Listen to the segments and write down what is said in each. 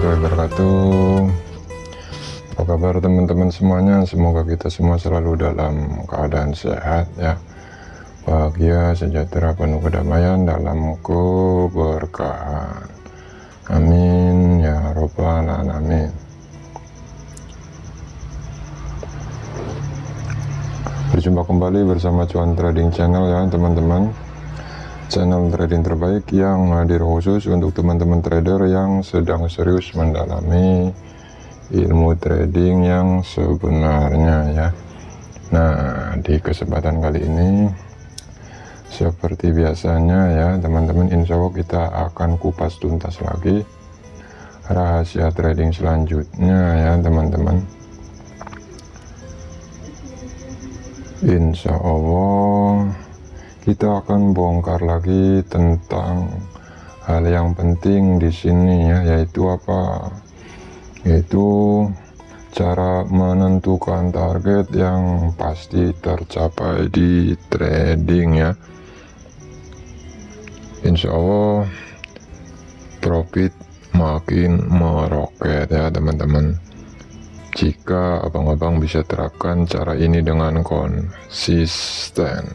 warahmatullahi wabarakatuh. Apa kabar teman-teman semuanya? Semoga kita semua selalu dalam keadaan sehat ya, bahagia, sejahtera, penuh kedamaian dalam keberkahan. Amin ya robbal alamin. Berjumpa kembali bersama Cuan Trading Channel ya teman-teman, channel trading terbaik yang hadir khusus untuk teman-teman trader yang sedang serius mendalami ilmu trading yang sebenarnya ya. Nah, di kesempatan kali ini seperti biasanya ya teman-teman, insya Allah kita akan kupas tuntas lagi rahasia trading selanjutnya ya teman-teman. Insya Allah kita akan bongkar lagi tentang hal yang penting di sini ya, yaitu apa? Yaitu cara menentukan target yang pasti tercapai di trading ya. Insya Allah profit makin meroket ya teman-teman, jika abang-abang bisa terapkan cara ini dengan konsisten.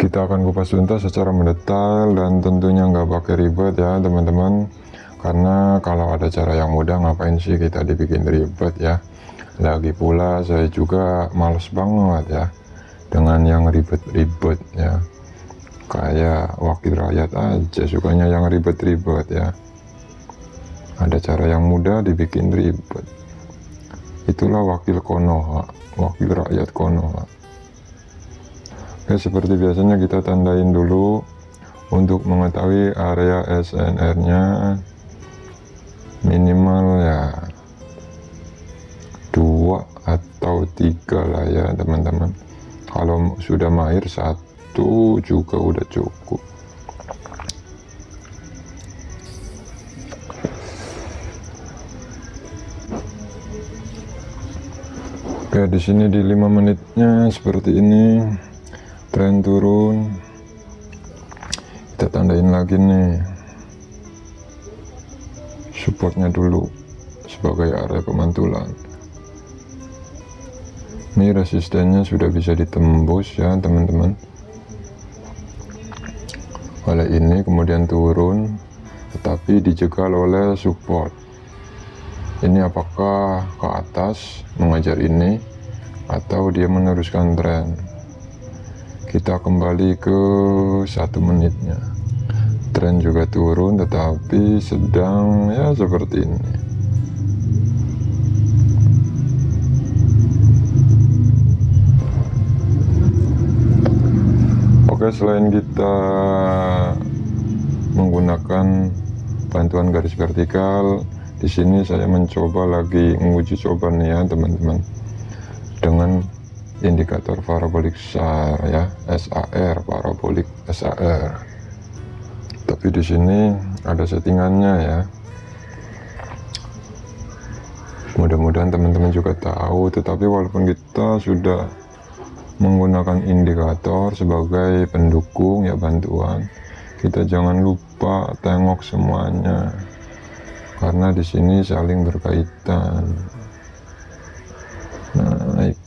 Kita akan kupas tuntas secara mendetail dan tentunya nggak pakai ribet ya teman-teman, karena kalau ada cara yang mudah ngapain sih kita dibikin ribet ya. Lagi pula saya juga males banget ya dengan yang ribet-ribet ya, kayak wakil rakyat aja sukanya yang ribet-ribet ya. Ada cara yang mudah dibikin ribet, itulah wakil Konoha, wakil rakyat Konoha. Oke, seperti biasanya kita tandain dulu untuk mengetahui area SNR nya minimal ya 2 atau 3 lah ya teman-teman. Kalau sudah mahir 1 juga udah cukup. Oke, di sini di 5 menitnya seperti ini, tren turun, kita tandain lagi nih supportnya dulu sebagai area pemantulan. Ini resistennya sudah bisa ditembus ya teman-teman. Oleh ini kemudian turun, tetapi dijegal oleh support. Ini apakah ke atas mengajar ini atau dia meneruskan tren? Kita kembali ke 1 menitnya, tren juga turun tetapi sedang ya seperti ini. Oke, selain kita menggunakan bantuan garis vertikal, di sini saya mencoba lagi menguji coba nih ya teman-teman dengan indikator parabolik SAR ya, SAR, parabolik SAR. Tapi di sini ada settingannya ya. Mudah-mudahan teman-teman juga tahu, tetapi walaupun kita sudah menggunakan indikator sebagai pendukung ya, bantuan, kita jangan lupa tengok semuanya karena di sini saling berkaitan. Naik,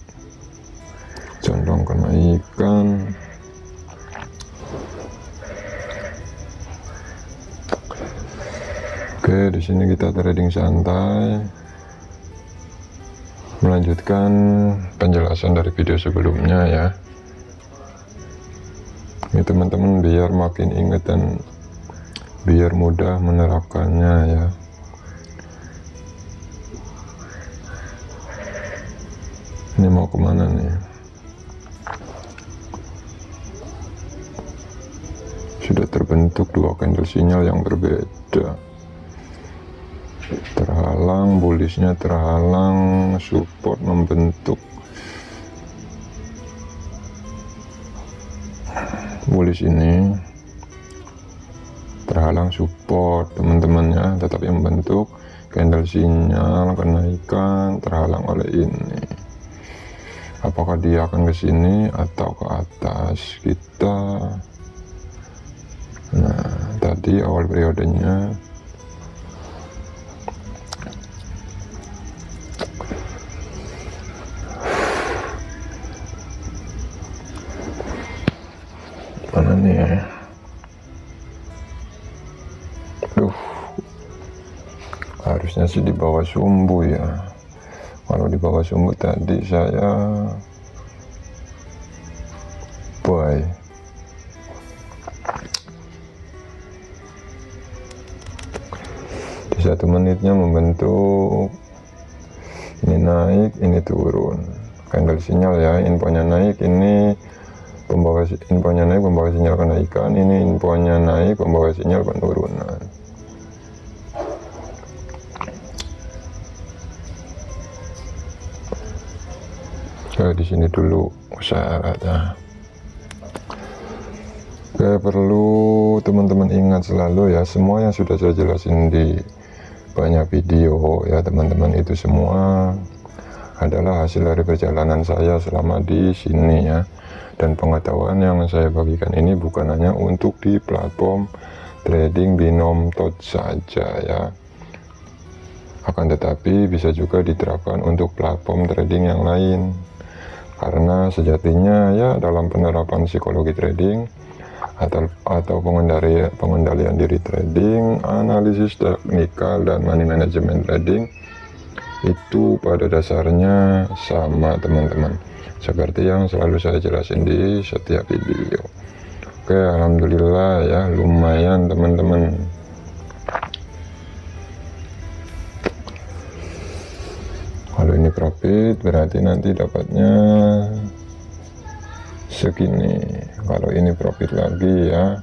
condong kenaikan, oke, di sini kita trading santai, melanjutkan penjelasan dari video sebelumnya ya. Ini teman-teman biar makin ingat dan biar mudah menerapkannya ya. Ini mau kemana nih? Sudah terbentuk 2 candle sinyal yang berbeda, terhalang bullishnya, terhalang support membentuk bullish ini, terhalang support teman-teman ya, tetapi membentuk candle sinyal kenaikan, terhalang oleh ini. apakah dia akan ke sini atau ke atas kita. Nah, tadi awal periodenya mana nih ya? Harusnya sih di bawah sumbu ya. Kalau di bawah sumbu tadi saya buy. Di 1 menitnya membentuk ini naik, ini turun. Candle sinyal ya, infonya naik, ini infonya naik pembawa sinyal kenaikan, ini infonya naik pembawa sinyal penurunan. Di sini dulu syaratnya. Oke, perlu teman-teman ingat selalu ya, semua yang sudah saya jelasin di banyak video ya teman-teman, itu semua adalah hasil dari perjalanan saya selama di sini ya. Dan pengetahuan yang saya bagikan ini bukan hanya untuk di platform trading binom tot saja ya, akan tetapi bisa juga diterapkan untuk platform trading yang lain. Karena sejatinya ya dalam penerapan psikologi trading atau pengendalian diri trading, analisis teknikal dan money management trading itu pada dasarnya sama teman-teman, seperti yang selalu saya jelasin di setiap video. Oke, alhamdulillah ya, lumayan teman-teman. Kalau ini profit berarti nanti dapatnya segini. Kalau ini profit lagi ya.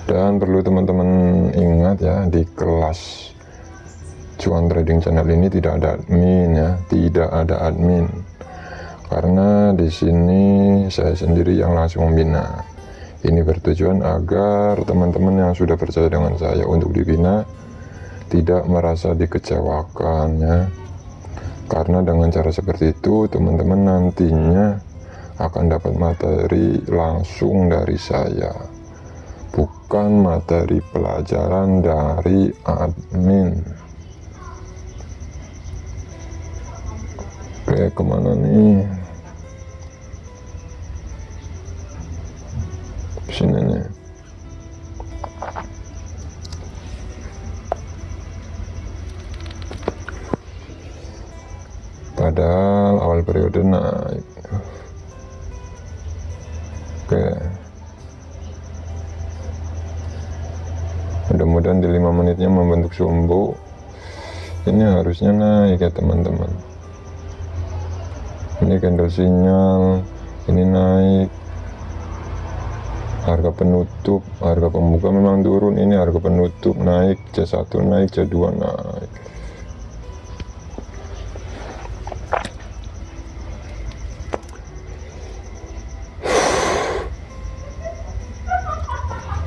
Dan perlu teman-teman ingat ya, di kelas cuan trading channel ini tidak ada admin ya, tidak ada admin. Karena di sini saya sendiri yang langsung membina. Ini bertujuan agar teman-teman yang sudah percaya dengan saya untuk dibina tidak merasa dikecewakan ya. Karena dengan cara seperti itu teman-teman nantinya akan dapat materi langsung dari saya, bukan materi pelajaran dari admin. Oke, kemana nih? Sini nih. Padahal awal periode naik. Oke, mudah-mudahan di 5 menitnya membentuk sumbu. Ini harusnya naik ya teman-teman. Ini candle sinyal, ini naik. Harga penutup, harga pembuka memang turun, ini harga penutup naik, C1 naik, C2 naik.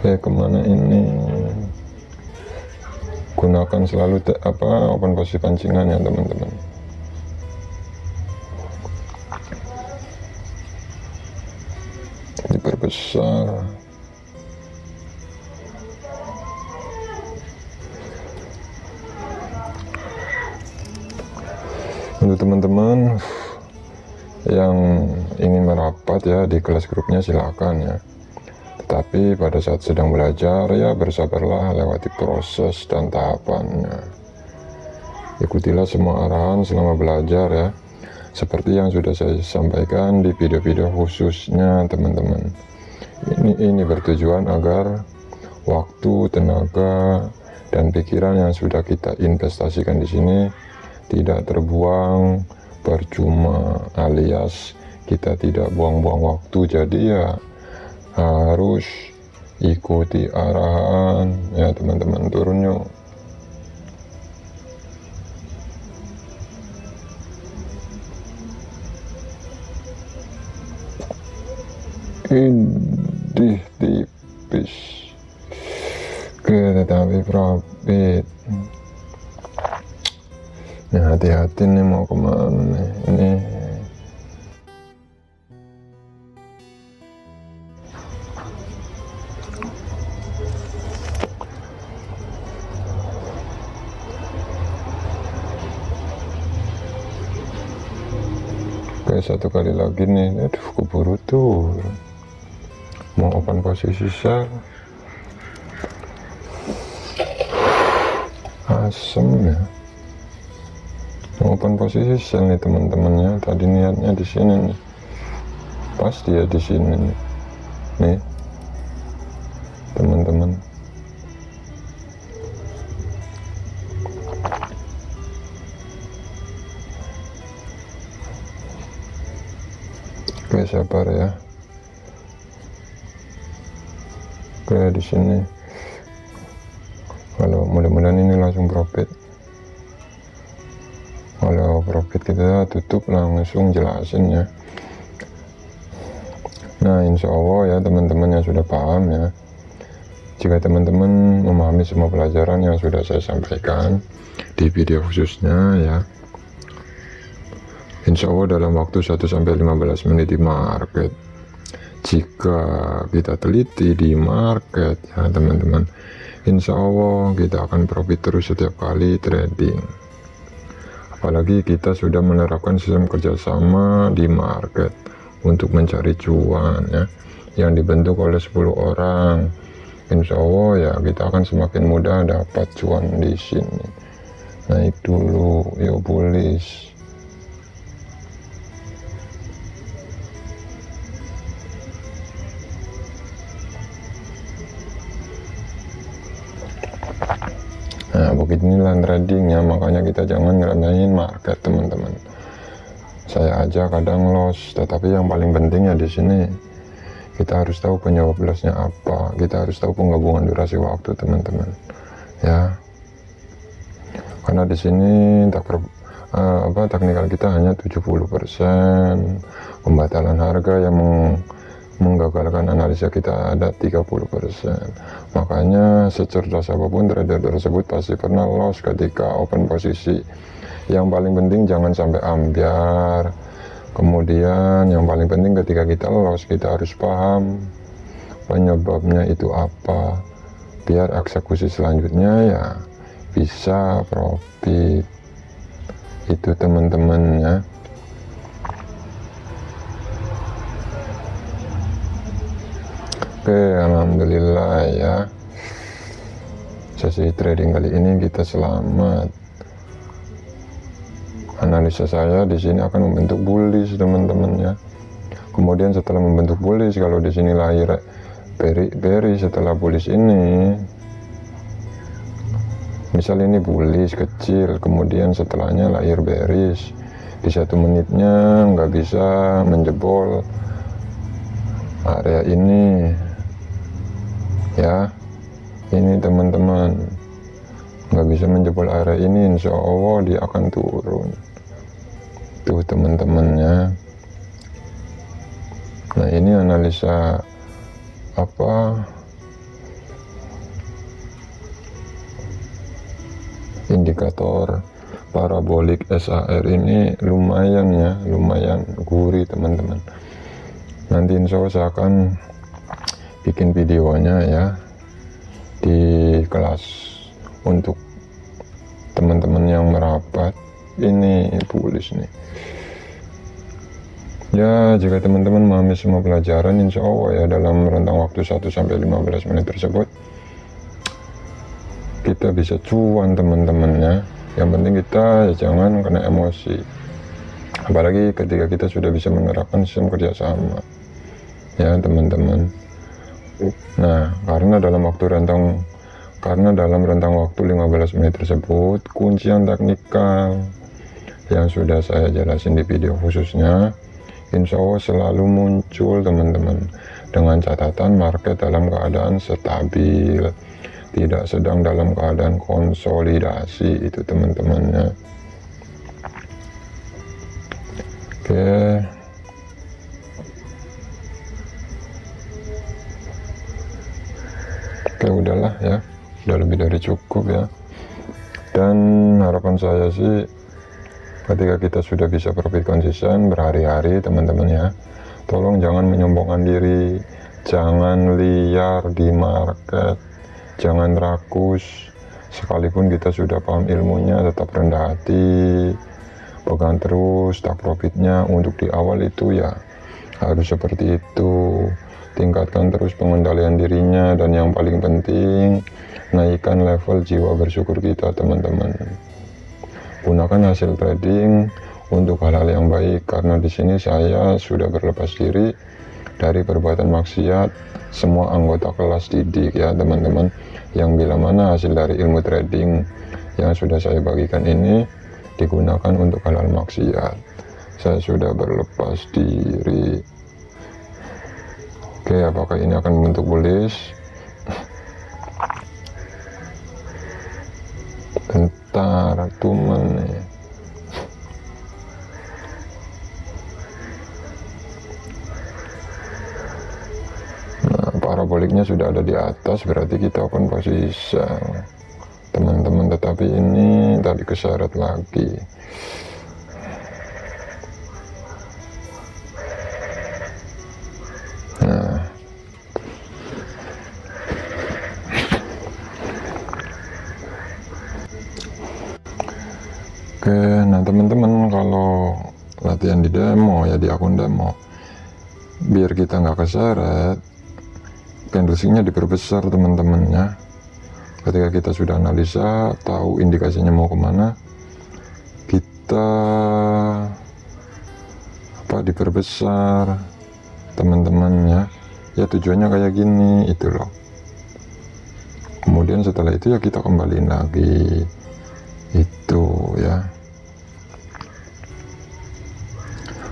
Kemana ini? Gunakan selalu open posisi pancingan ya teman-teman. Diperbesar. Untuk teman-teman yang ingin merapat ya di kelas grupnya silakan ya. Tetapi pada saat sedang belajar ya bersabarlah, lewati proses dan tahapannya. Ikutilah semua arahan selama belajar ya, seperti yang sudah saya sampaikan di video-video khususnya teman-teman. Ini bertujuan agar waktu, tenaga, dan pikiran yang sudah kita investasikan di sini tidak terbuang percuma, alias kita tidak buang-buang waktu. Jadi ya harus ikuti arahan ya teman-teman. Turun yuk. Ini tipis. Oke, tetapi profit. Ya hati-hati nih mau kemana nih ini. Oke, satu kali lagi nih, aduh keburu tuh mau open posisi sel, asem ya. Mau open posisi sel nih teman-temannya, tadi niatnya di sini nih, pas dia di sini nih teman-teman. Oke, sabar ya. Oke, di sini kalau mudah-mudahan ini langsung profit. Kalau profit kita tutup langsung jelasin ya. Nah, insya Allah ya teman-teman yang sudah paham ya, jika teman-teman memahami semua pelajaran yang sudah saya sampaikan di video khususnya ya, insya Allah dalam waktu 1-15 menit di market, jika kita teliti di market ya teman-teman, insya Allah kita akan profit terus setiap kali trading. Apalagi kita sudah menerapkan sistem kerjasama di market untuk mencari cuan ya, yang dibentuk oleh 10 orang. Insya Allah ya kita akan semakin mudah dapat cuan di sini. Naik dulu, yuk bullish. Nah, beginilah tradingnya, makanya kita jangan ngeremehin market teman-teman. Saya aja kadang loss, tetapi yang paling penting ya di sini kita harus tahu penyebab lossnya apa. Kita harus tahu penggabungan durasi waktu teman-teman. Ya, karena di sini teknikal kita hanya 70%, pembatalan harga yang menggagalkan analisa kita ada 30%. Makanya secerdas apapun trader tersebut pasti pernah loss ketika open posisi. Yang paling penting jangan sampai ambiar. Kemudian yang paling penting ketika kita loss, kita harus paham penyebabnya itu apa, biar eksekusi selanjutnya ya bisa profit. Itu teman-teman ya. Oke, alhamdulillah ya, sesi trading kali ini kita selamat. Analisa saya di sini akan membentuk bullish teman-teman ya. Kemudian setelah membentuk bullish, kalau di sini lahir bearish setelah bullish ini, misal ini bullish kecil, kemudian setelahnya lahir bearish, di 1 menitnya nggak bisa menjebol area ini ya. Ini teman-teman nggak bisa menjebol area ini, insya Allah dia akan turun tuh teman-temannya. Nah, ini analisa indikator parabolik SAR ini lumayan ya, lumayan gurih teman-teman. Nanti insya Allah saya akan bikin videonya ya di kelas untuk teman-teman yang merapat. Ini bullish nih ya. Jika teman-teman memahami semua pelajaran, insya Allah ya dalam rentang waktu 1-15 menit tersebut kita bisa cuan teman-temannya. Yang penting kita ya jangan kena emosi, apalagi ketika kita sudah bisa menerapkan sistem kerjasama ya teman-teman. Nah, karena dalam rentang waktu 15 menit tersebut, kuncian teknikal yang sudah saya jelasin di video khususnya insya Allah selalu muncul teman-teman, dengan catatan market dalam keadaan stabil, tidak sedang dalam keadaan konsolidasi. Itu teman-temannya. Oke, udahlah ya, udah lebih dari cukup ya. Dan harapan saya sih Ketika kita sudah bisa profit konsisten berhari-hari teman-teman ya, tolong jangan menyombongkan diri, jangan liar di market, jangan rakus. Sekalipun kita sudah paham ilmunya, tetap rendah hati, pegang terus tak profitnya. Untuk di awal itu ya harus seperti itu, tingkatkan terus pengendalian dirinya, dan yang paling penting naikkan level jiwa bersyukur kita teman-teman. Gunakan hasil trading untuk hal-hal yang baik, karena di sini saya sudah berlepas diri dari perbuatan maksiat. Semua anggota kelas didik ya teman-teman, yang bila mana hasil dari ilmu trading yang sudah saya bagikan ini digunakan untuk hal-hal maksiat, saya sudah berlepas diri. Oke, apakah ini akan membentuk bullish? Bentar teman nih. Nah, paraboliknya sudah ada di atas, berarti kita open posisi sell teman-teman, tetapi ini tadi keseret lagi. Nah, oke, nah teman-teman, kalau latihan di demo ya, di akun demo, biar kita nggak keseret, candlesticknya diperbesar teman-teman ya. Ketika kita sudah analisa, tahu indikasinya mau kemana, kita diperbesar teman-teman ya. Ya tujuannya kayak gini itu loh. Kemudian setelah itu ya kita kembaliin lagi itu ya.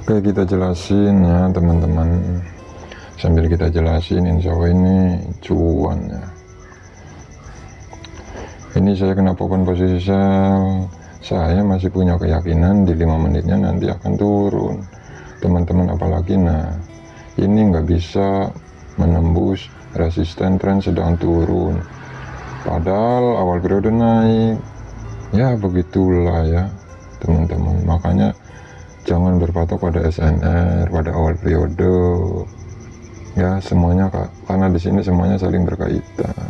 Oke, kita jelasin ya teman-teman, sambil kita jelasin, insya Allah ini cuan ya. Ini saya kenapa open posisi sell, saya masih punya keyakinan di 5 menitnya nanti akan turun teman-teman. Apalagi nah ini nggak bisa menembus resisten tren sedang turun, padahal awal periode naik ya. Begitulah ya teman-teman, makanya jangan berpatok pada SNR pada awal periode ya, semuanya karena di sini semuanya saling berkaitan.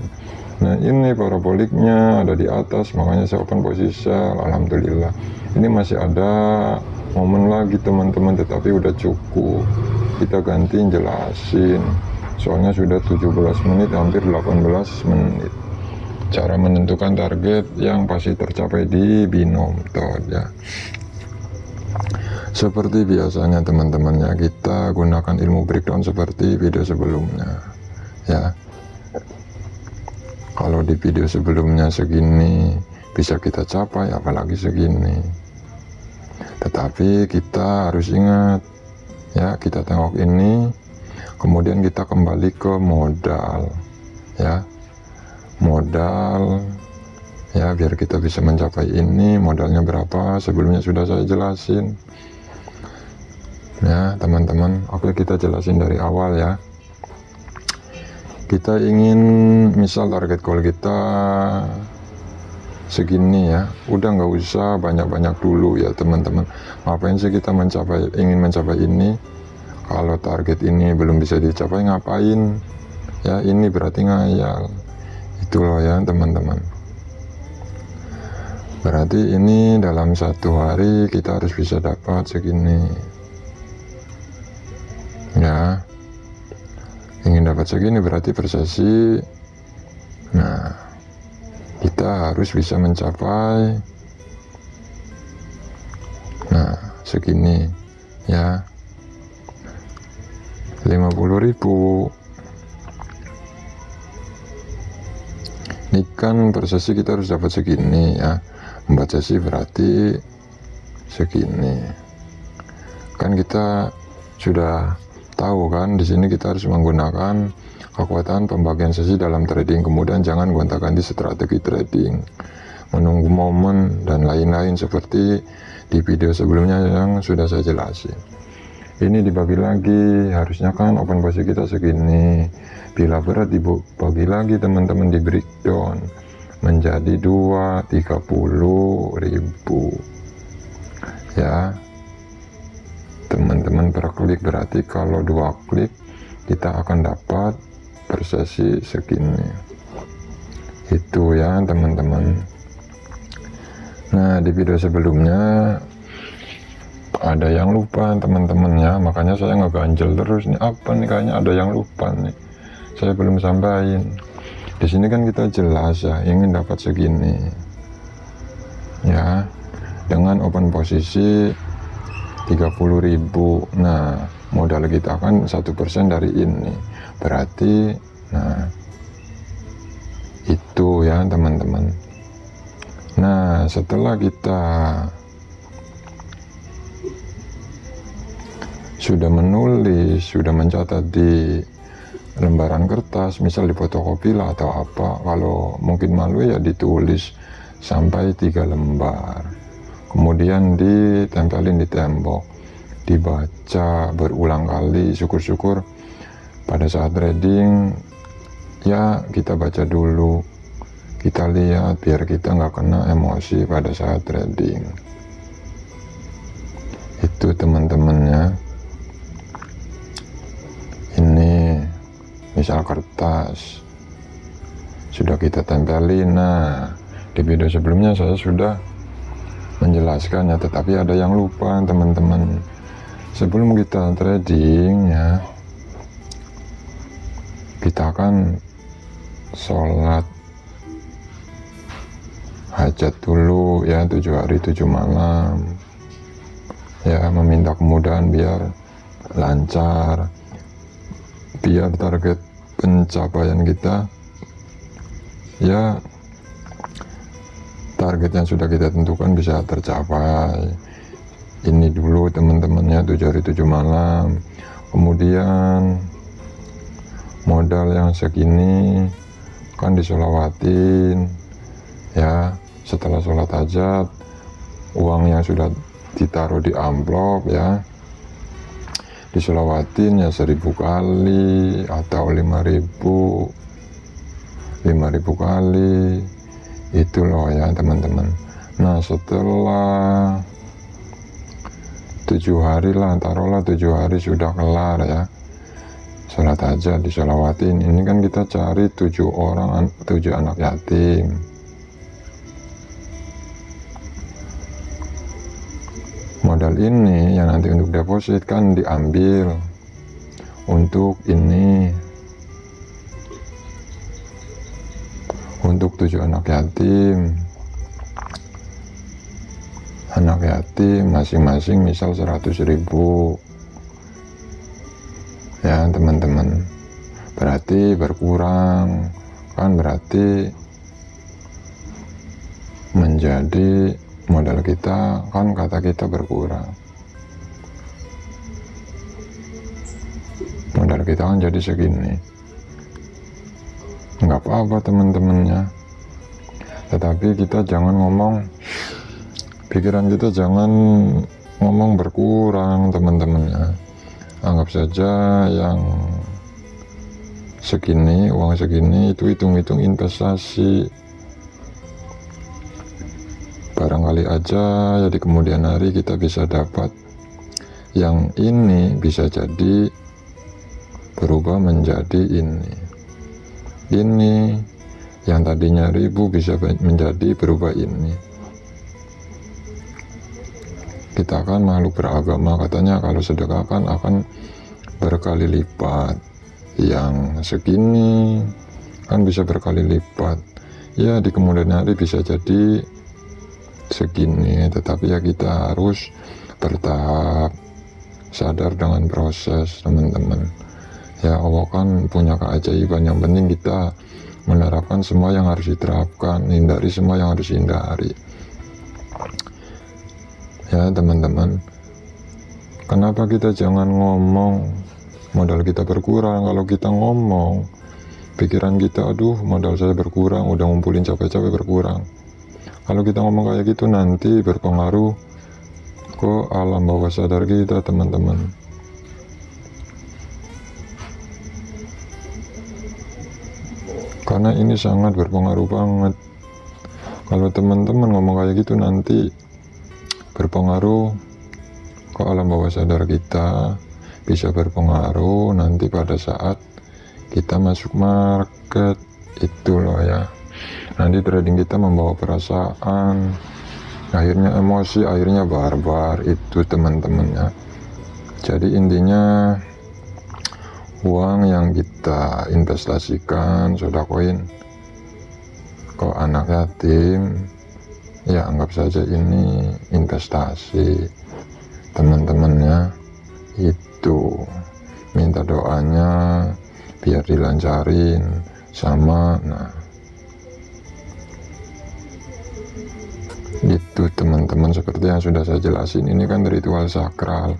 Nah ini paraboliknya ada di atas, makanya saya open posisi sell. Alhamdulillah ini masih ada momen lagi teman-teman, tetapi udah cukup. Kita ganti jelasin, soalnya sudah 17 menit, hampir 18 menit. Cara menentukan target yang pasti tercapai di binom TOD ya. Seperti biasanya teman-teman ya, kita gunakan ilmu breakdown seperti video sebelumnya ya. Kalau di video sebelumnya segini bisa kita capai, apalagi segini. Tetapi kita harus ingat ya, kita tengok ini, kemudian kita kembali ke modal ya, modal ya, biar kita bisa mencapai ini. Modalnya berapa sebelumnya sudah saya jelasin ya teman-teman. Oke, kita jelasin dari awal ya. Kita ingin misal target goal kita segini ya, udah nggak usah banyak-banyak dulu ya teman-teman. Ngapain sih kita ingin mencapai ini kalau target ini belum bisa dicapai? Ngapain ya, ini berarti ngayal itu loh ya teman-teman. Berarti ini dalam 1 hari kita harus bisa dapat segini ya. Ingin dapat segini berarti per sesi, nah kita harus bisa mencapai nah segini ya, 50.000. Ini kan per sesi kita harus dapat segini ya, 4 sesi berarti segini. Kan kita sudah tahu kan, di sini kita harus menggunakan kekuatan pembagian sesi dalam trading. Kemudian jangan gonta-ganti strategi trading, menunggu momen dan lain-lain seperti di video sebelumnya yang sudah saya jelasin. Ini dibagi lagi, harusnya kan open posisi kita segini, bila berat dibagi lagi teman-teman di breakdown menjadi 30.000 ya teman-teman per klik, berarti kalau 2 klik kita akan dapat per sesi segini, itu ya teman-teman. Nah, di video sebelumnya ada yang lupa teman-teman ya, makanya saya ngeganjel terus nih, apa nih, kayaknya ada yang lupa nih, saya belum sampaikan. Di sini kan kita jelas ya, ingin dapat segini ya, dengan open posisi 30.000. Nah, modal kita kan 1% dari ini, berarti nah itu ya teman-teman. Nah, setelah kita sudah menulis, sudah mencatat di lembaran kertas, misal di fotokopi lah atau apa, kalau mungkin malu ya ditulis sampai 3 lembar, kemudian ditempelin di tembok, dibaca berulang kali. Syukur-syukur pada saat trading ya kita baca dulu, kita lihat biar kita nggak kena emosi pada saat trading, itu teman-temannya. Ini misal kertas sudah kita tempelin. Nah, di video sebelumnya saya sudah menjelaskan ya, tetapi ada yang lupa teman-teman. Sebelum kita trading ya, kita akan sholat hajat dulu ya, 7 hari 7 malam ya, meminta kemudahan biar lancar, biar target pencapaian kita ya, target yang sudah kita tentukan bisa tercapai. Ini dulu teman-temannya, 7 hari 7 malam. Kemudian modal yang segini kan disolawatin ya, setelah sholat hajat uang yang sudah ditaruh di amplop ya disolawatin ya 1000 kali atau 5000 kali, itu loh ya teman-teman. Nah, setelah 7 hari lah, taruhlah 7 hari sudah kelar ya sholat hajat, disolawatin. Ini kan kita cari 7 anak yatim. Modal ini yang nanti untuk deposit kan diambil untuk ini, untuk 7 anak yatim. Anak yatim masing-masing misal 100.000 ya teman-teman, berarti berkurang kan, berarti menjadi modal kita kan, kata kita berkurang, modal kita kan jadi segini. Nggak apa-apa teman-temannya, tetapi kita jangan ngomong, pikiran kita jangan ngomong berkurang teman-temannya. Anggap saja yang segini, uang segini itu hitung-hitung investasi, barangkali aja ya di kemudian hari kita bisa dapat yang ini, bisa jadi berubah menjadi ini yang tadinya 1000 bisa menjadi berubah ini. Kita kan makhluk beragama, katanya kalau sedekah kan akan berkali lipat, yang segini kan bisa berkali lipat ya, di kemudian hari bisa jadi segini. Tetapi ya kita harus bertahap, sadar dengan proses teman-teman ya. Allah kan punya keajaiban, yang penting kita menerapkan semua yang harus diterapkan, hindari semua yang harus dihindari ya teman-teman. Kenapa kita jangan ngomong modal kita berkurang? Kalau kita ngomong, pikiran kita, aduh modal saya berkurang, udah ngumpulin capek-capek berkurang. Kalau kita ngomong kayak gitu nanti berpengaruh ke alam bawah sadar kita teman-teman. Karena ini sangat berpengaruh banget. Kalau teman-teman ngomong kayak gitu nanti berpengaruh ke alam bawah sadar kita, bisa berpengaruh nanti pada saat kita masuk market itu loh ya. Nanti trading kita membawa perasaan, akhirnya emosi, akhirnya barbar itu teman-teman ya. Jadi intinya uang yang kita investasikan, sodakoin ke anak yatim, ya anggap saja ini investasi teman-temannya. Itu minta doanya biar dilancarin sama, nah itu teman-teman. Seperti yang sudah saya jelasin, ini kan ritual sakral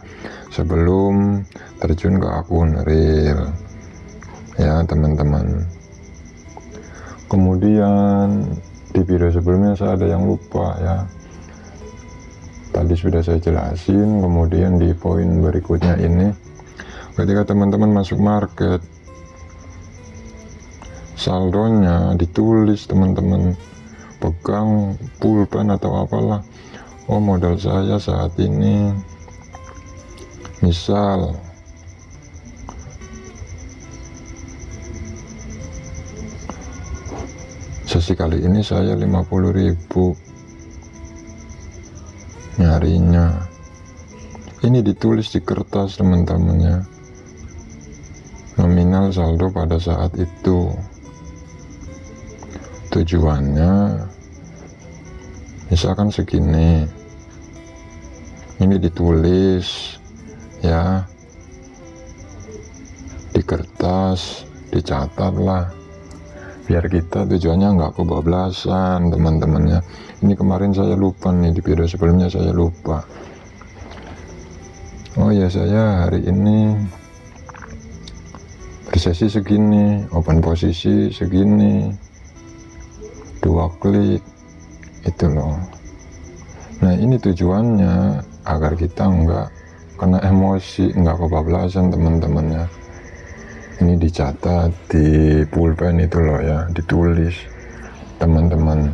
sebelum terjun ke akun real ya teman-teman. Kemudian di video sebelumnya saya ada yang lupa ya, tadi sudah saya jelasin. Kemudian di poin berikutnya ini, ketika teman-teman masuk market, saldonya ditulis teman-teman, pegang pulpen atau apalah. Oh, modal saya saat ini misal sesi kali ini saya 50.000 nyarinya. Ini ditulis di kertas teman-teman ya, nominal saldo pada saat itu. Tujuannya misalkan segini, ini ditulis ya di kertas, dicatat lah, biar kita tujuannya nggak kebablasan teman-temannya. Ini kemarin saya lupa nih, di video sebelumnya saya lupa. Oh ya, saya hari ini bersesi segini, open posisi segini, 2 klik itu loh. Nah ini tujuannya agar kita nggak kena emosi, nggak kebablasan teman-temannya. Ini dicatat di pulpen itu loh ya, ditulis teman-teman.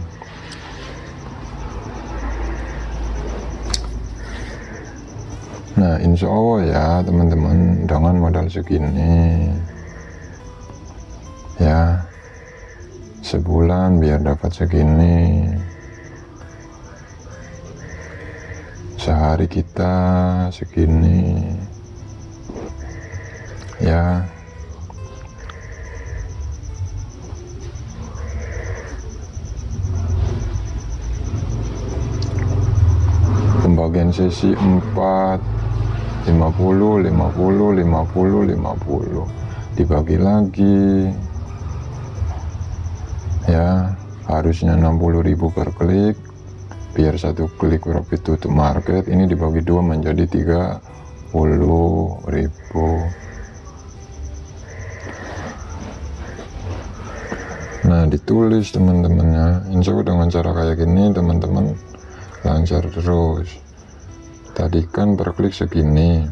Nah insya Allah ya teman-teman, dengan modal segini ya, sebulan biar dapat segini, sehari kita segini ya. Pembagian sesi 4, 50, 50, 50, 50 dibagi lagi ya, harusnya 60.000 per klik, biar 1 klik profit tutup market. Ini dibagi 2 menjadi 30.000. Nah ditulis teman-temannya. Insya Allah dengan cara kayak gini teman-teman lancar terus. Tadi kan per klik segini,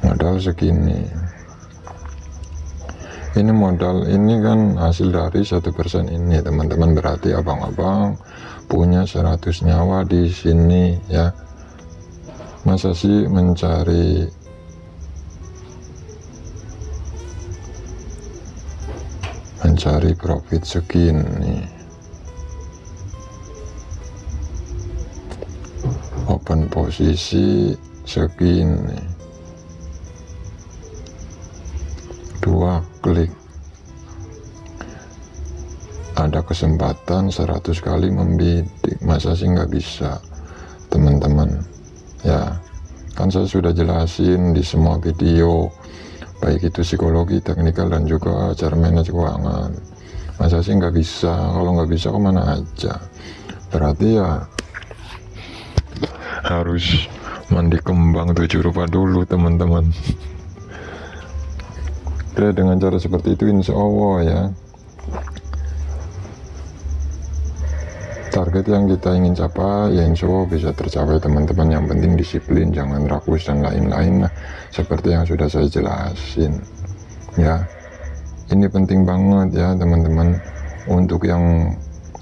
modal segini. Ini modal ini kan hasil dari 1% ini teman-teman, berarti abang-abang punya 100 nyawa di sini ya. Masa sih mencari profit segini, open posisi segini, 2 klik, ada kesempatan 100 kali membidik. Masa sih nggak bisa teman-teman ya. Kan saya sudah jelasin di semua video, baik itu psikologi, teknikal, dan juga cara manage keuangan. Masa sih nggak bisa? Kalau nggak bisa kemana aja, berarti ya harus mandi kembang 7 rupa dulu teman-teman. Oke, dengan cara seperti itu insya Allah ya, target yang kita ingin capai ya insya Allah bisa tercapai teman-teman. Yang penting disiplin, jangan rakus dan lain-lain lah, seperti yang sudah saya jelasin ya. Ini penting banget ya teman-teman, untuk yang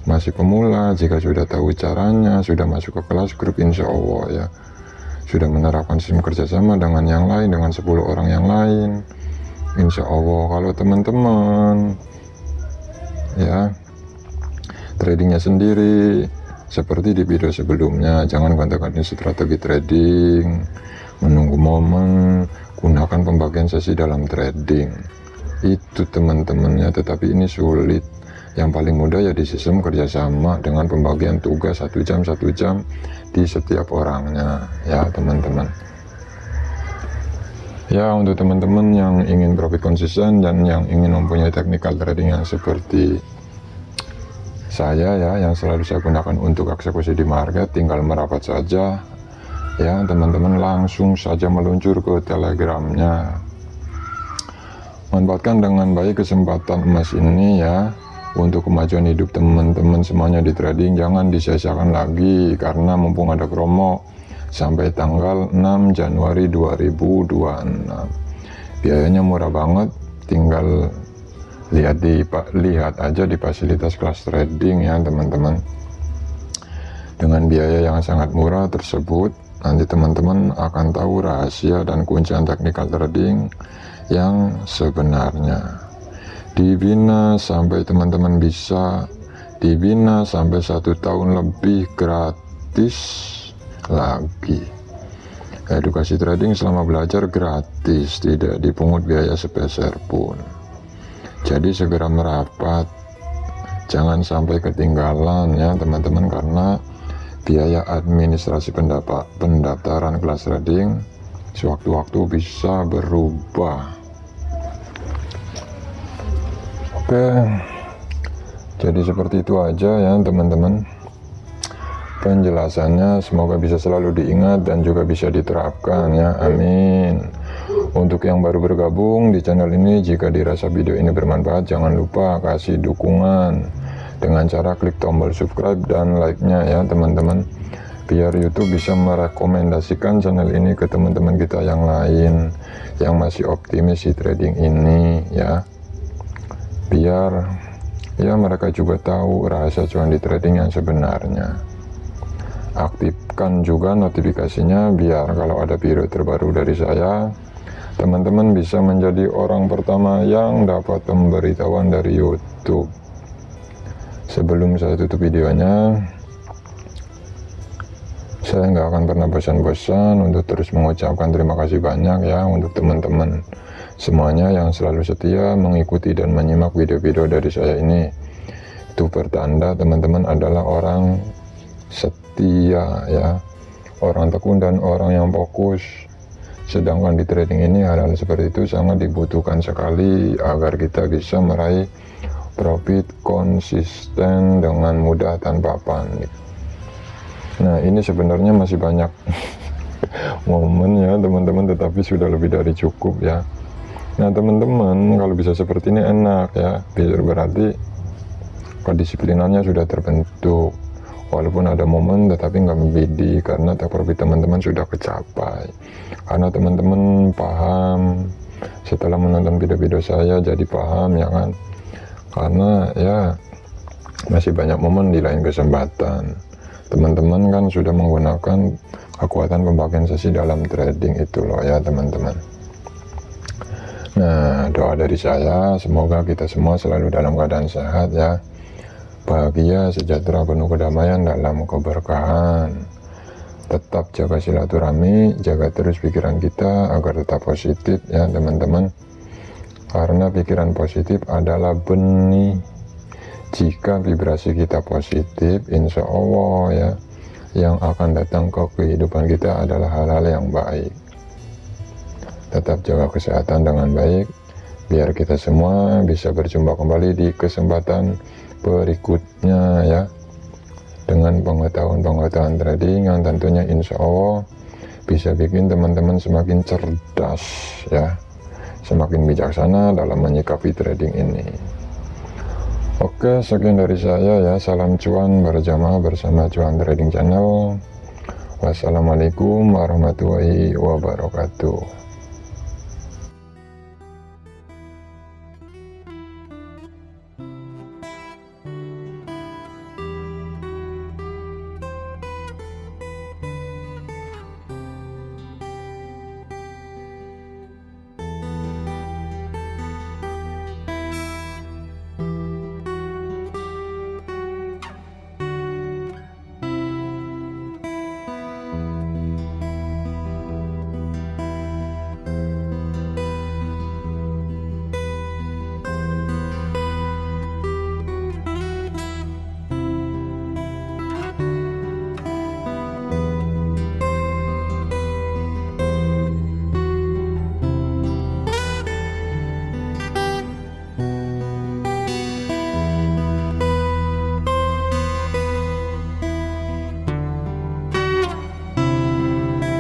masih pemula, jika sudah tahu caranya, sudah masuk ke kelas grup, insya Allah ya sudah menerapkan sistem kerjasama dengan yang lain, dengan 10 orang yang lain, insya Allah. Kalau teman-teman ya tradingnya sendiri seperti di video sebelumnya, jangan gonta-ganti strategi trading, menunggu momen, gunakan pembagian sesi dalam trading. Itu teman-temannya, tetapi ini sulit. Yang paling mudah ya di sistem kerjasama dengan pembagian tugas 1 jam di setiap orangnya ya teman-teman. Ya, untuk teman-teman yang ingin profit konsisten dan yang ingin mempunyai technical trading yang seperti saya ya, yang selalu saya gunakan untuk eksekusi di market, tinggal merapat saja ya teman-teman, langsung saja meluncur ke telegramnya. Manfaatkan dengan baik kesempatan emas ini ya untuk kemajuan hidup teman-teman semuanya di trading. Jangan disia-siakan lagi, karena mumpung ada promo sampai tanggal 6 Januari 2026. Biayanya murah banget, tinggal lihat aja di fasilitas kelas trading ya teman-teman. Dengan biaya yang sangat murah tersebut, nanti teman-teman akan tahu rahasia dan kuncian technical trading yang sebenarnya. Dibina sampai teman-teman bisa dibina sampai 1 tahun lebih gratis lagi. Edukasi trading selama belajar gratis, tidak dipungut biaya sepeser pun. Jadi segera merapat, jangan sampai ketinggalan ya teman-teman, karena biaya administrasi pendaftaran kelas trading sewaktu-waktu bisa berubah. Oke, jadi seperti itu aja ya teman-teman penjelasannya. Semoga bisa selalu diingat dan juga bisa diterapkan ya, amin. Untuk yang baru bergabung di channel ini, jika dirasa video ini bermanfaat, jangan lupa kasih dukungan dengan cara klik tombol subscribe dan like-nya ya teman-teman, biar YouTube bisa merekomendasikan channel ini ke teman-teman kita yang lain yang masih optimis di trading ini ya, biar ya mereka juga tahu rahasia cuan di trading yang sebenarnya. Aktifkan juga notifikasinya biar kalau ada video terbaru dari saya, teman-teman bisa menjadi orang pertama yang dapat pemberitahuan dari YouTube. Sebelum saya tutup videonya, saya nggak akan pernah bosan-bosan untuk terus mengucapkan terima kasih banyak ya untuk teman-teman semuanya yang selalu setia mengikuti dan menyimak video-video dari saya ini. Itu pertanda teman-teman adalah orang setia ya, orang tekun dan orang yang fokus. Sedangkan di trading ini hal-hal seperti itu sangat dibutuhkan sekali agar kita bisa meraih profit konsisten dengan mudah tanpa panik. Nah, ini sebenarnya masih banyak momen ya teman-teman, tetapi sudah lebih dari cukup ya. Nah teman-teman, kalau bisa seperti ini enak ya, berarti kedisiplinannya sudah terbentuk. Walaupun ada momen tetapi nggak membidi, karena take profit teman-teman sudah kecapai. Karena teman-teman paham setelah menonton video-video saya, jadi paham ya kan. Karena ya masih banyak momen di lain kesempatan. Teman-teman kan sudah menggunakan kekuatan pembagian sesi dalam trading itu loh ya teman-teman. Nah, doa dari saya semoga kita semua selalu dalam keadaan sehat ya, bahagia, sejahtera, penuh kedamaian dalam keberkahan. Tetap jaga silaturahmi, jaga terus pikiran kita agar tetap positif ya teman-teman, karena pikiran positif adalah benih. Jika vibrasi kita positif, insya Allah ya, yang akan datang ke kehidupan kita adalah hal-hal yang baik. Tetap jaga kesehatan dengan baik, biar kita semua bisa berjumpa kembali di kesempatan berikutnya ya, dengan pengetahuan-pengetahuan trading yang tentunya insya Allah bisa bikin teman-teman semakin cerdas ya, semakin bijaksana dalam menyikapi trading ini. Oke, sekian dari saya ya, salam cuan berjamaah bersama Cuan Trading Channel. Wassalamualaikum warahmatullahi wabarakatuh.